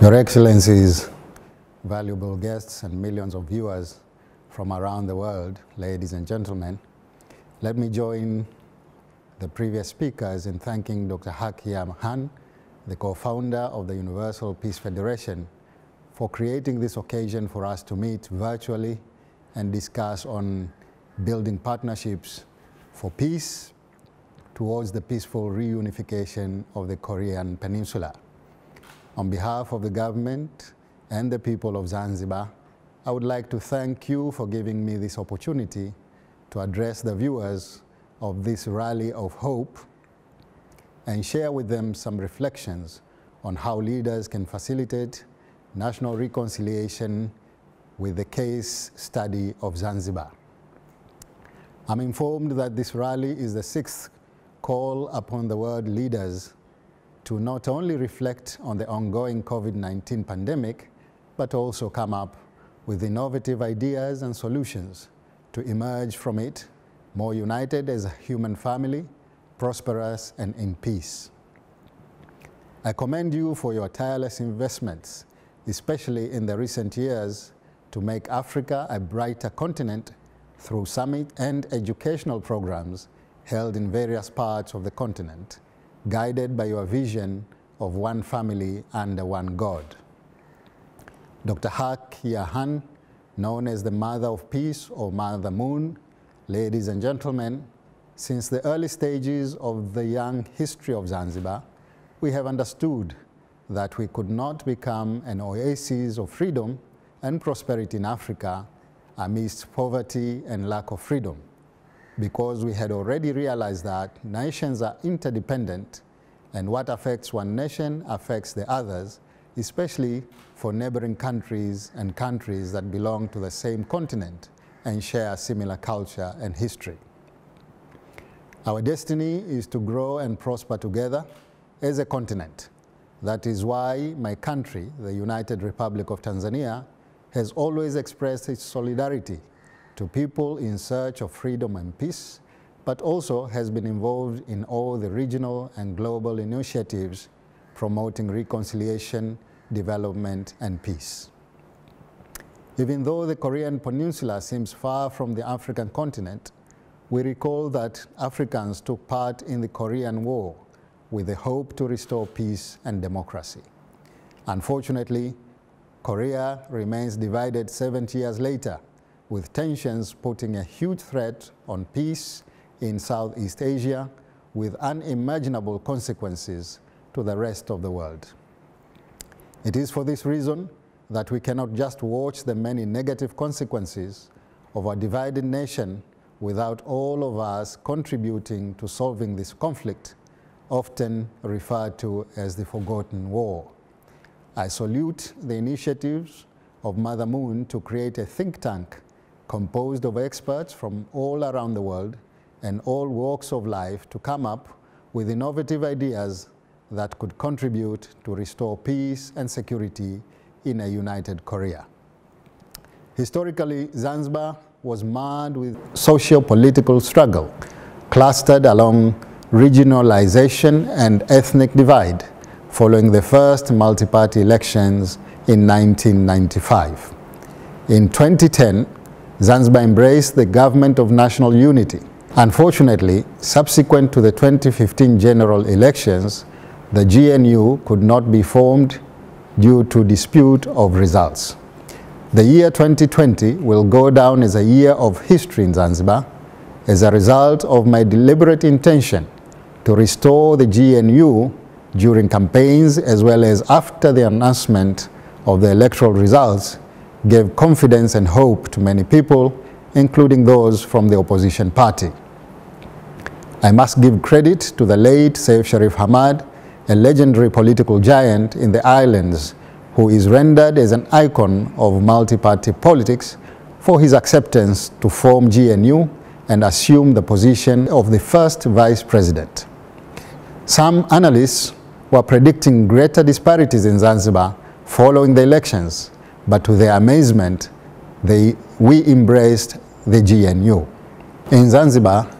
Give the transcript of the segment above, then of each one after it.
Your Excellencies, valuable guests and millions of viewers from around the world, ladies and gentlemen, let me join the previous speakers in thanking Dr. Hak Han, the co-founder of the Universal Peace Federation, for creating this occasion for us to meet virtually and discuss on building partnerships for peace towards the peaceful reunification of the Korean Peninsula. On behalf of the government and the people of Zanzibar, I would like to thank you for giving me this opportunity to address the viewers of this rally of hope and share with them some reflections on how leaders can facilitate national reconciliation with the case study of Zanzibar. I'm informed that this rally is the 6th call upon the world leaders to not only reflect on the ongoing COVID-19 pandemic, but also come up with innovative ideas and solutions to emerge from it more united as a human family, prosperous and in peace. I commend you for your tireless investments, especially in the recent years, to make Africa a brighter continent through summit and educational programs held in various parts of the continent, guided by your vision of one family under one God. Dr. Hak Han, known as the Mother of Peace or Mother Moon, ladies and gentlemen, since the early stages of the young history of Zanzibar, we have understood that we could not become an oasis of freedom and prosperity in Africa amidst poverty and lack of freedom, because we had already realized that nations are interdependent and what affects one nation affects the others, especially for neighboring countries and countries that belong to the same continent and share similar culture and history. Our destiny is to grow and prosper together as a continent. That is why my country, the United Republic of Tanzania, has always expressed its solidarity to people in search of freedom and peace, but also has been involved in all the regional and global initiatives promoting reconciliation, development, and peace. Even though the Korean Peninsula seems far from the African continent, we recall that Africans took part in the Korean War with the hope to restore peace and democracy. Unfortunately, Korea remains divided 70 years later, with tensions putting a huge threat on peace in Southeast Asia, with unimaginable consequences to the rest of the world. It is for this reason that we cannot just watch the many negative consequences of our divided nation without all of us contributing to solving this conflict, often referred to as the forgotten war. I salute the initiatives of Mother Moon to create a think tank composed of experts from all around the world and all walks of life to come up with innovative ideas that could contribute to restore peace and security in a united Korea. Historically, Zanzibar was marred with socio-political struggle, clustered along regionalization and ethnic divide, following the first multi-party elections in 1995. In 2010, Zanzibar embraced the Government of National Unity. Unfortunately, subsequent to the 2015 general elections, the GNU could not be formed due to dispute of results. The year 2020 will go down as a year of history in Zanzibar as a result of my deliberate intention to restore the GNU during campaigns as well as after the announcement of the electoral results gave confidence and hope to many people, including those from the opposition party. I must give credit to the late Saif Sharif Hamad, a legendary political giant in the islands who is rendered as an icon of multi-party politics for his acceptance to form GNU and assume the position of the first vice president. Some analysts were predicting greater disparities in Zanzibar following the elections, but to their amazement, we embraced the GNU. In Zanzibar,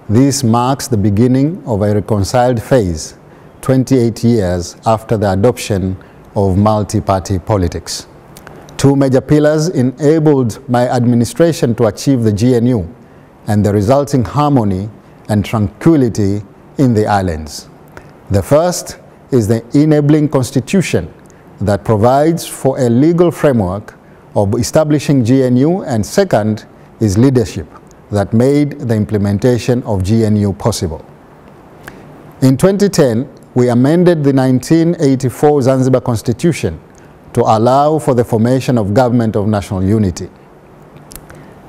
this marks the beginning of a reconciled phase, 28 years after the adoption of multi-party politics. Two major pillars enabled my administration to achieve the GNU and the resulting harmony and tranquility in the islands. The first is the enabling constitution that provides for a legal framework of establishing GNU, and second is leadership that made the implementation of GNU possible. In 2010, we amended the 1984 Zanzibar Constitution to allow for the formation of Government of National Unity.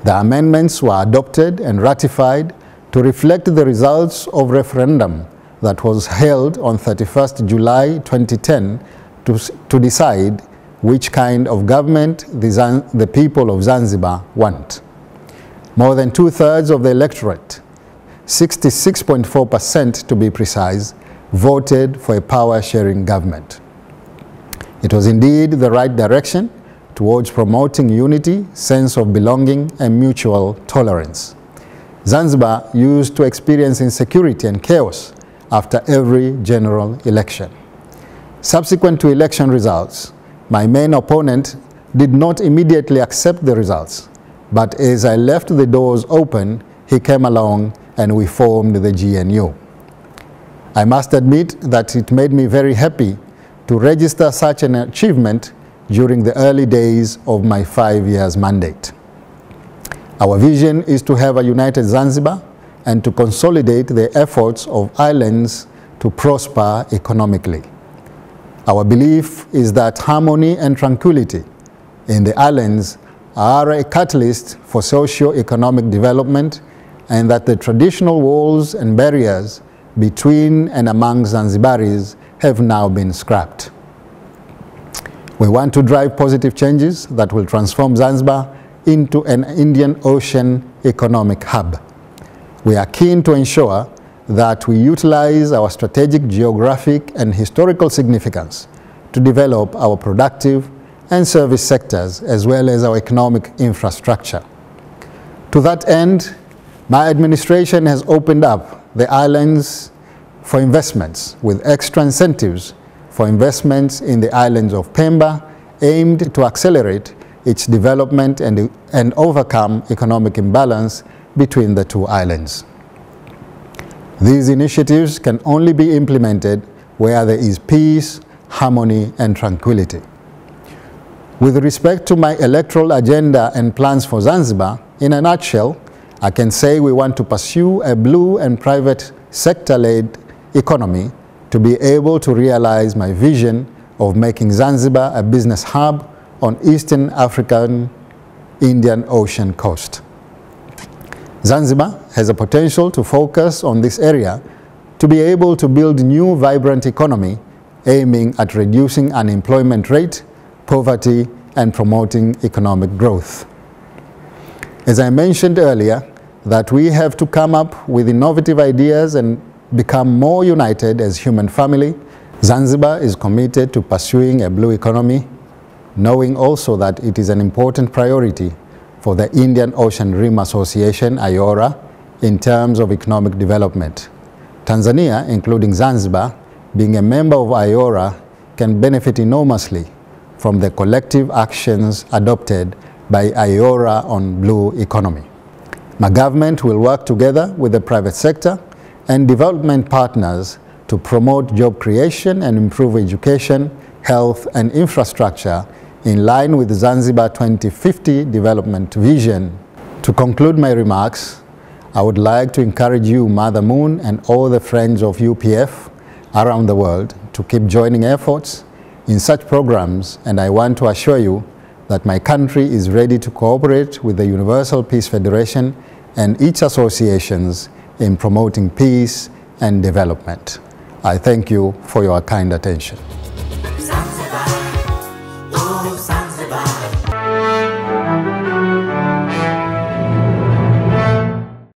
The amendments were adopted and ratified to reflect the results of referendum that was held on 31st July 2010 to decide which kind of government the people of Zanzibar want. More than two-thirds of the electorate, 66.4% to be precise, voted for a power-sharing government. It was indeed the right direction towards promoting unity, sense of belonging, and mutual tolerance. Zanzibar used to experience insecurity and chaos after every general election. Subsequent to election results, my main opponent did not immediately accept the results, but as I left the doors open, he came along and we formed the GNU. I must admit that it made me very happy to register such an achievement during the early days of my 5 years mandate. Our vision is to have a united Zanzibar and to consolidate the efforts of islands to prosper economically. Our belief is that harmony and tranquility in the islands are a catalyst for socio-economic development, and that the traditional walls and barriers between and among Zanzibaris have now been scrapped. We want to drive positive changes that will transform Zanzibar into an Indian Ocean economic hub. We are keen to ensure that we utilize our strategic, geographic, and historical significance to develop our productive and service sectors as well as our economic infrastructure. To that end, my administration has opened up the islands for investments with extra incentives for investments in the islands of Pemba, aimed to accelerate its development and overcome economic imbalance between the two islands. These initiatives can only be implemented where there is peace, harmony, and tranquility. With respect to my electoral agenda and plans for Zanzibar, in a nutshell, I can say we want to pursue a blue and private sector-led economy to be able to realize my vision of making Zanzibar a business hub on Eastern African Indian Ocean coast. Zanzibar has a potential to focus on this area to be able to build new vibrant economy aiming at reducing unemployment rate, poverty, and promoting economic growth. As I mentioned earlier, that we have to come up with innovative ideas and become more united as human family, Zanzibar is committed to pursuing a blue economy, knowing also that it is an important priority for the Indian Ocean Rim Association, IORA, in terms of economic development. Tanzania, including Zanzibar, being a member of IORA, can benefit enormously from the collective actions adopted by IORA on blue economy. My government will work together with the private sector and development partners to promote job creation and improve education, health, and infrastructure in line with the Zanzibar 2050 development vision. To conclude my remarks, I would like to encourage you, Mother Moon, and all the friends of UPF around the world to keep joining efforts in such programs, and I want to assure you that my country is ready to cooperate with the Universal Peace Federation and its associations in promoting peace and development. I thank you for your kind attention.